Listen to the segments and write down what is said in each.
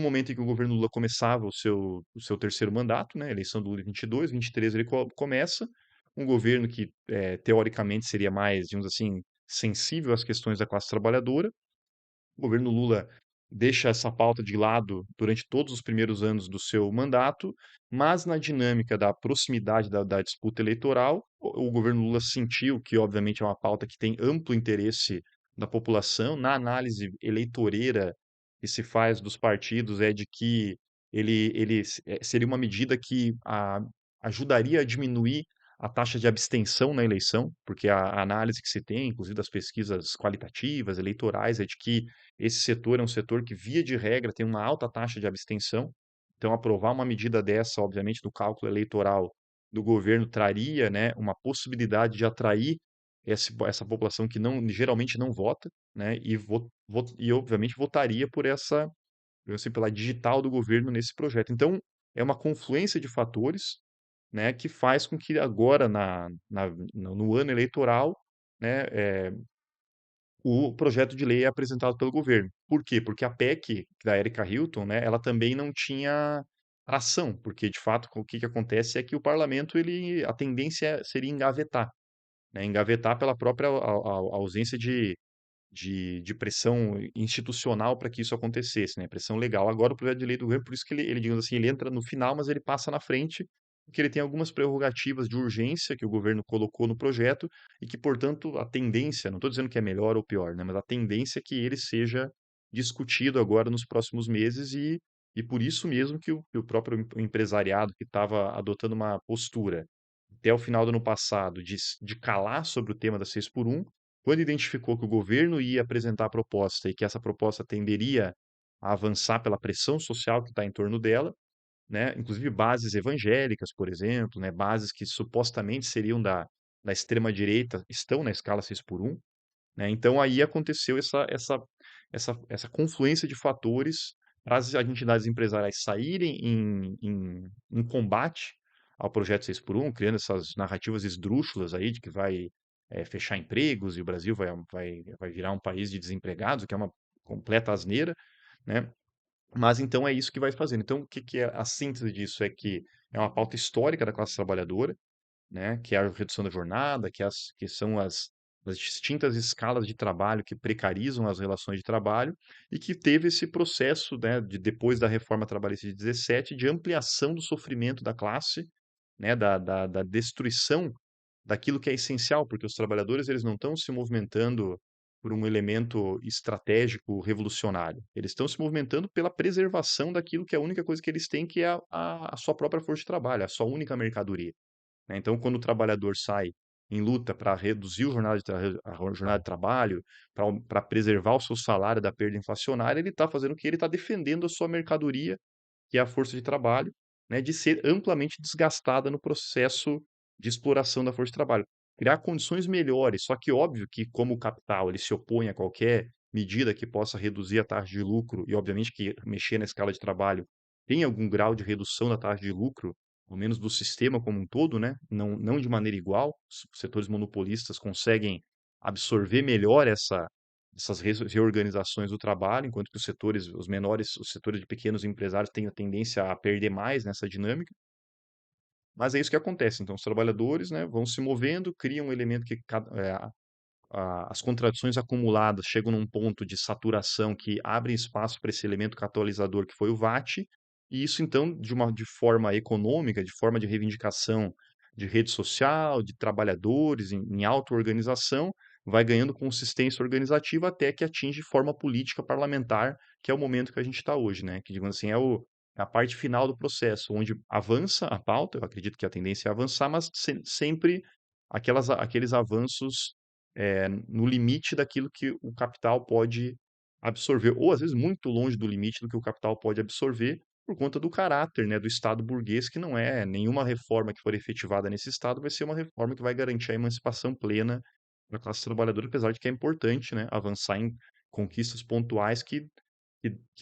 no momento em que o governo Lula começava o seu terceiro mandato, né, eleição do Lula em 22, 23 ele começa, um governo que, teoricamente seria mais, digamos assim, sensível às questões da classe trabalhadora. O governo Lula deixa essa pauta de lado durante todos os primeiros anos do seu mandato, mas na dinâmica da proximidade da disputa eleitoral, o governo Lula sentiu que, obviamente, é uma pauta que tem amplo interesse da população. Na análise eleitoreira que se faz dos partidos, é de que seria uma medida que ajudaria a diminuir a taxa de abstenção na eleição, porque a análise que se tem, inclusive das pesquisas qualitativas, eleitorais, é de que esse setor é um setor que, via de regra, tem uma alta taxa de abstenção. Então, aprovar uma medida dessa, obviamente, no cálculo eleitoral do governo, traria, né, uma possibilidade de atrair essa população que geralmente não vota, né, e obviamente votaria por assim, pela digital do governo nesse projeto. Então, é uma confluência de fatores, né, que faz com que agora, no ano eleitoral, né, o projeto de lei é apresentado pelo governo. Por quê? Porque a PEC da Erika Hilton, né, ela também não tinha ação, porque de fato o que acontece é que o parlamento, a tendência seria engavetar, né, engavetar pela própria ausência de pressão institucional para que isso acontecesse, né, pressão legal. Agora o projeto de lei do governo, por isso que digamos assim, ele entra no final, mas ele passa na frente, porque ele tem algumas prerrogativas de urgência que o governo colocou no projeto e que, portanto, a tendência, não estou dizendo que é melhor ou pior, né, mas a tendência é que ele seja discutido agora nos próximos meses e por isso mesmo que o próprio empresariado que estava adotando uma postura até o final do ano passado de calar sobre o tema da 6 por 1, quando identificou que o governo ia apresentar a proposta e que essa proposta tenderia a avançar pela pressão social que está em torno dela, né, inclusive bases evangélicas, por exemplo, né, bases que supostamente seriam da extrema-direita, estão na escala 6 por 1, né, então aí aconteceu essa confluência de fatores para as entidades empresariais saírem em combate ao projeto 6 por 1, criando essas narrativas esdrúxulas aí de que vai fechar empregos e o Brasil vai virar um país de desempregados, o que é uma completa asneira, né? Mas então é isso que vai fazendo. Então, o que que é a síntese disso? É que é uma pauta histórica da classe trabalhadora, né, que é a redução da jornada, que são as distintas escalas de trabalho que precarizam as relações de trabalho e que teve esse processo, né, depois da reforma trabalhista de 17, de ampliação do sofrimento da classe, né, da destruição daquilo que é essencial, porque os trabalhadores eles não estão se movimentando por um elemento estratégico revolucionário. Eles estão se movimentando pela preservação daquilo que é a única coisa que eles têm, que é a sua própria força de trabalho, a sua única mercadoria, né? Então, quando o trabalhador sai em luta para reduzir a jornada de trabalho, para preservar o seu salário da perda inflacionária, ele está fazendo o que? Ele está defendendo a sua mercadoria, que é a força de trabalho, né, de ser amplamente desgastada no processo de exploração da força de trabalho. Criar condições melhores, só que óbvio que, como o capital ele se opõe a qualquer medida que possa reduzir a taxa de lucro, e obviamente que mexer na escala de trabalho tem algum grau de redução da taxa de lucro, ao menos do sistema como um todo, né? Não de maneira igual. Os setores monopolistas conseguem absorver melhor essas reorganizações do trabalho, enquanto que os menores, os setores de pequenos empresários têm a tendência a perder mais nessa dinâmica. Mas é isso que acontece. Então, os trabalhadores, né, vão se movendo, criam um elemento que as contradições acumuladas chegam num ponto de saturação que abre espaço para esse elemento catalisador que foi o VAT, e isso então, de forma econômica, de forma de reivindicação de rede social, de trabalhadores em auto-organização, vai ganhando consistência organizativa até que atinge forma política parlamentar, que é o momento que a gente está hoje, né? Que, digamos assim, é a parte final do processo, onde avança a pauta, eu acredito que a tendência é avançar, mas sempre aqueles avanços no limite daquilo que o capital pode absorver, ou às vezes muito longe do limite do que o capital pode absorver, por conta do caráter, né, do Estado burguês, que não é nenhuma reforma que for efetivada nesse Estado vai ser uma reforma que vai garantir a emancipação plena da classe trabalhadora, apesar de que é importante, né, avançar em conquistas pontuais que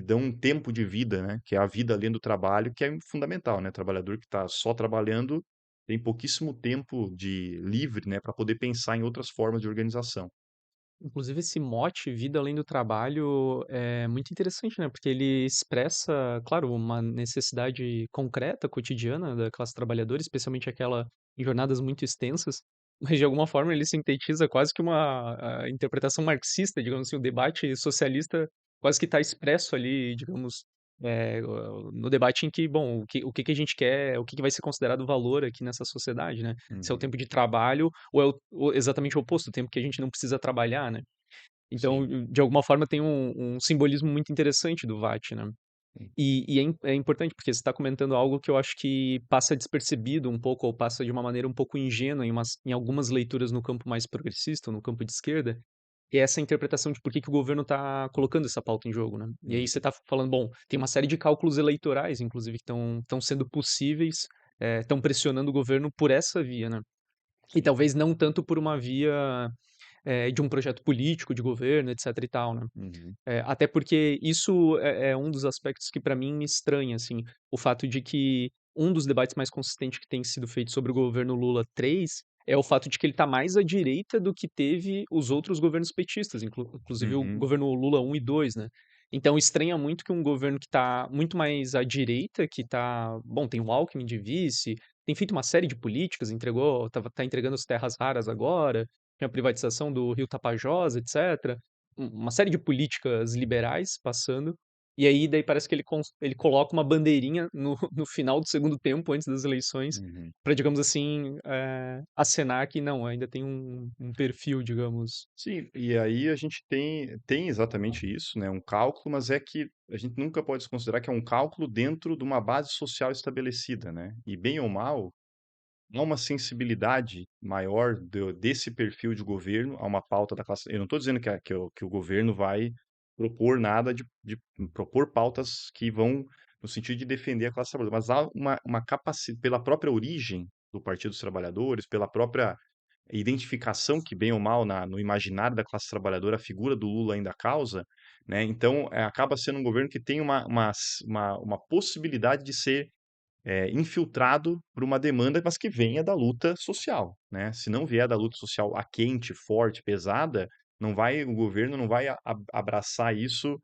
dão um tempo de vida, né, que é a vida além do trabalho, que é fundamental, né, trabalhador que está só trabalhando tem pouquíssimo tempo de livre, né, para poder pensar em outras formas de organização. Inclusive esse mote "Vida além do trabalho" é muito interessante, né, porque ele expressa, claro, uma necessidade concreta, cotidiana da classe trabalhadora, especialmente aquela em jornadas muito extensas, mas de alguma forma ele sintetiza quase que uma interpretação marxista, digamos assim, o debate socialista quase que está expresso ali, digamos, no debate em que, bom, o que que a gente quer, o que que vai ser considerado valor aqui nessa sociedade, né, se é o Uhum. tempo de trabalho ou é o exatamente o oposto, o tempo que a gente não precisa trabalhar, né. Então, Sim, de alguma forma tem um simbolismo muito interessante do VAT, né. sim. É importante, porque você está comentando algo que eu acho que passa despercebido um pouco, ou passa de uma maneira um pouco ingênua em algumas leituras no campo mais progressista, ou no campo de esquerda, que é essa interpretação de por que que o governo está colocando essa pauta em jogo, né. E aí você Uhum. está falando, bom, tem uma série de cálculos eleitorais, inclusive, que estão sendo possíveis, estão pressionando o governo por essa via, né. E Sim. talvez não tanto por uma via de um projeto político, de governo, etc e tal, né. Uhum. Até porque isso é um dos aspectos que para mim me estranha, assim, o fato de que um dos debates mais consistentes que tem sido feito sobre o governo Lula 3 é o fato de que ele está mais à direita do que teve os outros governos petistas, inclusive o Uhum. governo Lula 1 e 2, né. Então estranha muito que um governo que está muito mais à direita, que está bom, tem o Alckmin de vice, tem feito uma série de políticas, tá entregando as terras raras agora, tem a privatização do Rio Tapajós, etcétera, uma série de políticas liberais passando, e aí daí parece que ele coloca uma bandeirinha no no final do segundo tempo, antes das eleições, Uhum. para digamos assim, acenar que não, ainda tem um perfil, digamos. Sim, e aí a gente tem exatamente isso, né, um cálculo, mas é que a gente nunca pode desconsiderar que é um cálculo dentro de uma base social estabelecida, né, e bem ou mal, há uma sensibilidade maior desse perfil de governo a uma pauta da classe. Eu não estou dizendo que o governo vai propor nada de propor pautas que vão no sentido de defender a classe trabalhadora, mas há uma capacidade, pela própria origem do Partido dos Trabalhadores, pela própria identificação que, bem ou mal, no imaginário da classe trabalhadora, a figura do Lula ainda causa, né? Então, acaba sendo um governo que tem uma possibilidade de ser infiltrado por uma demanda, mas que venha da luta social, né? Se não vier da luta social a quente, forte, pesada, o governo não vai abraçar isso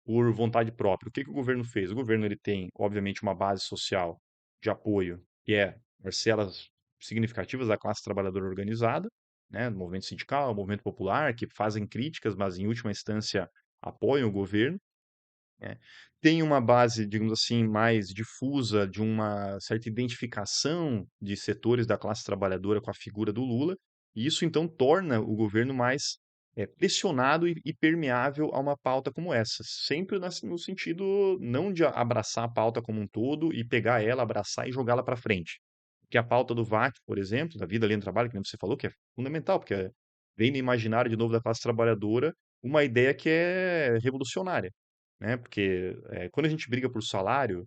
por vontade própria. O que que o governo fez? O governo ele tem, obviamente, uma base social de apoio, que é parcelas significativas da classe trabalhadora organizada, né? Do movimento sindical, movimento popular, que fazem críticas, mas em última instância apoiam o governo, né. Tem uma base, digamos assim, mais difusa de uma certa identificação de setores da classe trabalhadora com a figura do Lula, e isso então torna o governo mais, pressionado e permeável a uma pauta como essa, sempre no sentido não de abraçar a pauta como um todo e pegar ela, abraçar e jogá-la para frente. Porque a pauta do VAT, por exemplo, da vida além do trabalho, que nem você falou, que é fundamental, porque vem no imaginário de novo da classe trabalhadora uma ideia que é revolucionária, né, porque, quando a gente briga por salário,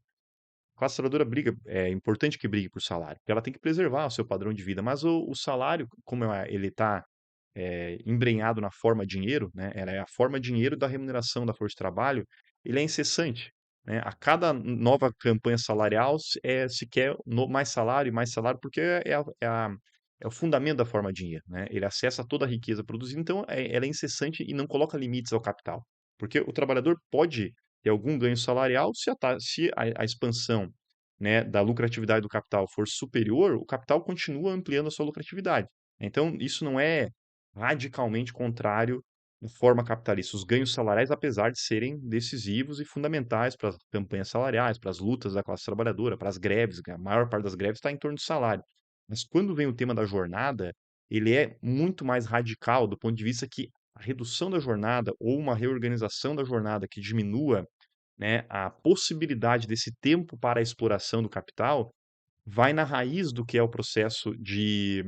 a classe trabalhadora briga, é importante que brigue por salário, porque ela tem que preservar o seu padrão de vida, mas o salário, como ele está embrenhado na forma dinheiro, né, ela é a forma dinheiro da remuneração da força de trabalho, ele é incessante, né, a cada nova campanha salarial se quer mais salário, porque é o fundamento da forma dinheiro, né, ele acessa toda a riqueza produzida, então ela é incessante e não coloca limites ao capital, porque o trabalhador pode ter algum ganho salarial se a expansão, né, da lucratividade do capital for superior, o capital continua ampliando a sua lucratividade. Então isso não é radicalmente contrário à forma capitalista. Os ganhos salariais, apesar de serem decisivos e fundamentais para as campanhas salariais, para as lutas da classe trabalhadora, para as greves, a maior parte das greves está em torno do salário. Mas quando vem o tema da jornada, ele é muito mais radical do ponto de vista que a redução da jornada ou uma reorganização da jornada que diminua, né, a possibilidade desse tempo para a exploração do capital, vai na raiz do que é o processo de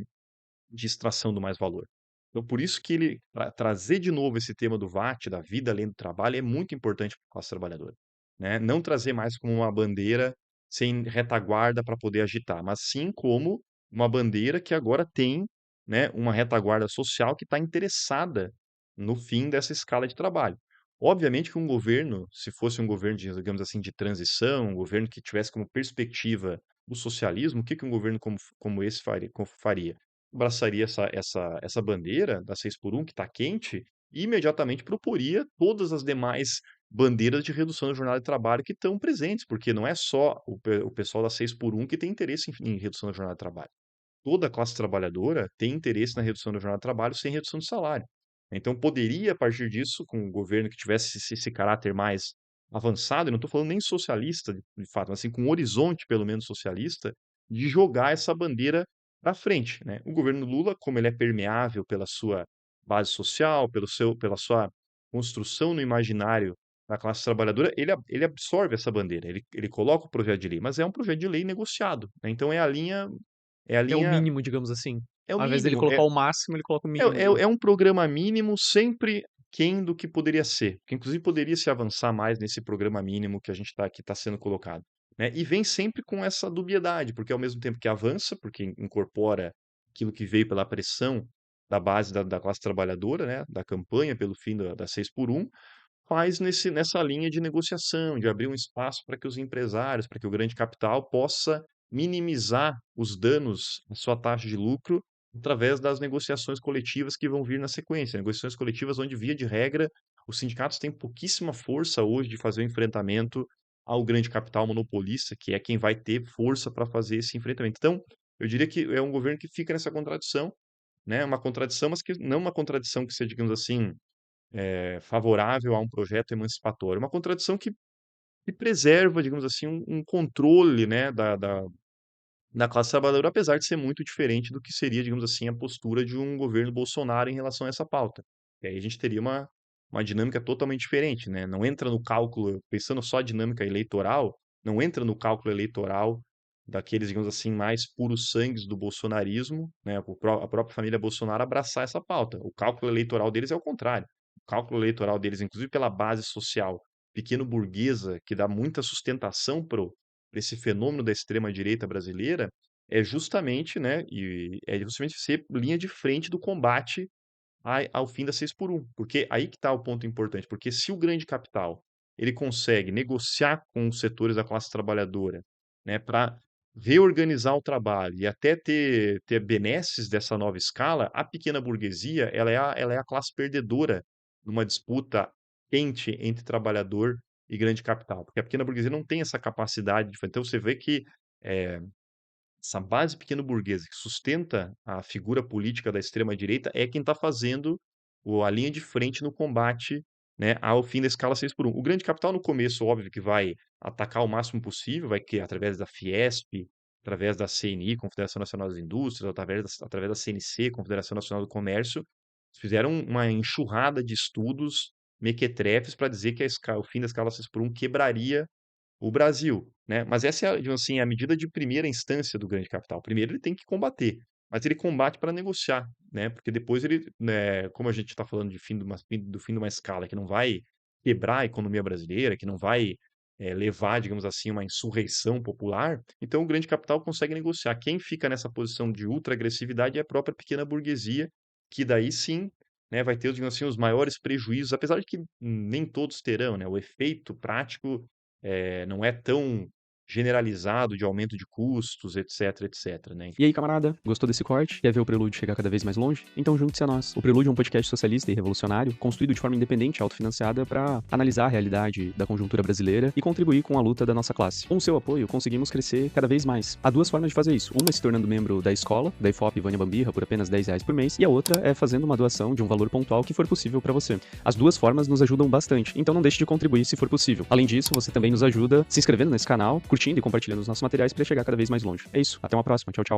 extração do mais valor. Então, por isso que ele trazer de novo esse tema do VAT, da vida além do trabalho, é muito importante para a classe trabalhadora, né. Não trazer mais como uma bandeira sem retaguarda para poder agitar, mas sim como uma bandeira que agora tem, né, uma retaguarda social que está interessada no fim dessa escala de trabalho. Obviamente que um governo, se fosse um governo de, digamos assim, de transição, um governo que tivesse como perspectiva o socialismo, o que que um governo como esse faria? Abraçaria essa bandeira da 6 por 1 que está quente, imediatamente proporia todas as demais bandeiras de redução da jornada de trabalho que estão presentes, porque não é só o pessoal da 6 por 1 que tem interesse em redução da jornada de trabalho. Toda a classe trabalhadora tem interesse na redução da jornada de trabalho sem redução de salário. Então poderia, a partir disso, com um governo que tivesse esse caráter mais avançado, e não estou falando nem socialista, de fato, mas assim, com um horizonte pelo menos socialista, de jogar essa bandeira para frente, né? O governo Lula, como ele é permeável pela sua base social, pela sua construção no imaginário da classe trabalhadora, ele absorve essa bandeira, ele coloca o projeto de lei, mas é um projeto de lei negociado, né? Então é a É o linha mínimo, digamos assim. é o Ao invés dele mínimo, colocar o máximo, ele coloca o é mínimo é ali. é um programa mínimo sempre aquém do que poderia ser, que inclusive poderia se avançar mais nesse programa mínimo que a gente tá que está sendo colocado, né. E vem sempre com essa dubiedade, porque ao mesmo tempo que avança, porque incorpora aquilo que veio pela pressão da base da classe trabalhadora, né, da campanha pelo fim da 6 por 1, faz nessa linha de negociação, de abrir um espaço para que os empresários, para que o grande capital possa minimizar os danos à sua taxa de lucro através das negociações coletivas que vão vir na sequência. Negociações coletivas onde, via de regra, os sindicatos têm pouquíssima força hoje de fazer o enfrentamento ao grande capital monopolista, que é quem vai ter força para fazer esse enfrentamento. Então, eu diria que é um governo que fica nessa contradição, né? Uma contradição, mas que não uma contradição que seja, digamos assim, favorável a um projeto emancipatório. Uma contradição que preserva, digamos assim, um controle, né, da classe trabalhadora, apesar de ser muito diferente do que seria, digamos assim, a postura de um governo Bolsonaro em relação a essa pauta. E aí a gente teria uma dinâmica totalmente diferente, né? Não entra no cálculo, pensando só a dinâmica eleitoral, não entra no cálculo eleitoral daqueles, digamos assim, mais puros sangues do bolsonarismo, né? A própria família Bolsonaro abraçar essa pauta. O cálculo eleitoral deles é o contrário. O cálculo eleitoral deles, inclusive pela base social pequeno-burguesa, que dá muita sustentação para esse fenômeno da extrema-direita brasileira, é justamente, né, e é justamente ser linha de frente do combate ao fim da 6 por 1. Porque aí que está o ponto importante, porque se o grande capital ele consegue negociar com os setores da classe trabalhadora, né, para reorganizar o trabalho e até ter benesses dessa nova escala, a pequena burguesia ela é a classe perdedora numa disputa quente entre trabalhador e grande capital, porque a pequena burguesia não tem essa capacidade de. Então você vê que eh, essa base pequeno-burguesa que sustenta a figura política da extrema-direita é quem está fazendo a linha de frente no combate, né, ao fim da escala 6 por 1. O grande capital, no começo, óbvio que vai atacar o máximo possível, vai que através da Fiesp, através da CNI, Confederação Nacional das Indústrias, através da CNC, Confederação Nacional do Comércio, fizeram uma enxurrada de estudos mequetrefes para dizer que o fim da escala 6 por 1 quebraria o Brasil, né? Mas essa é, digamos assim, a medida de primeira instância do grande capital. Primeiro ele tem que combater, mas ele combate para negociar, né? Porque depois ele, né, como a gente está falando de do fim de uma escala que não vai quebrar a economia brasileira, que não vai levar, digamos assim, uma insurreição popular, então o grande capital consegue negociar. Quem fica nessa posição de ultra-agressividade é a própria pequena burguesia, que daí sim, né, vai ter, digamos assim, os maiores prejuízos, apesar de que nem todos terão, né? O efeito prático não é tão generalizado de aumento de custos, etc, etc, né. E aí, camarada, gostou desse corte? Quer ver o Prelúdio chegar cada vez mais longe? Então junte-se a nós. O Prelúdio é um podcast socialista e revolucionário, construído de forma independente e autofinanciada para analisar a realidade da conjuntura brasileira e contribuir com a luta da nossa classe. Com o seu apoio, conseguimos crescer cada vez mais. Há duas formas de fazer isso. Uma é se tornando membro da escola, da IFOP Vânia Bambirra, por apenas R$ 10 por mês, e a outra é fazendo uma doação de um valor pontual que for possível para você. As duas formas nos ajudam bastante, então não deixe de contribuir se for possível. Além disso, você também nos ajuda se inscrevendo nesse canal, curtindo e compartilhando os nossos materiais para chegar cada vez mais longe. É isso, até uma próxima, tchau, tchau.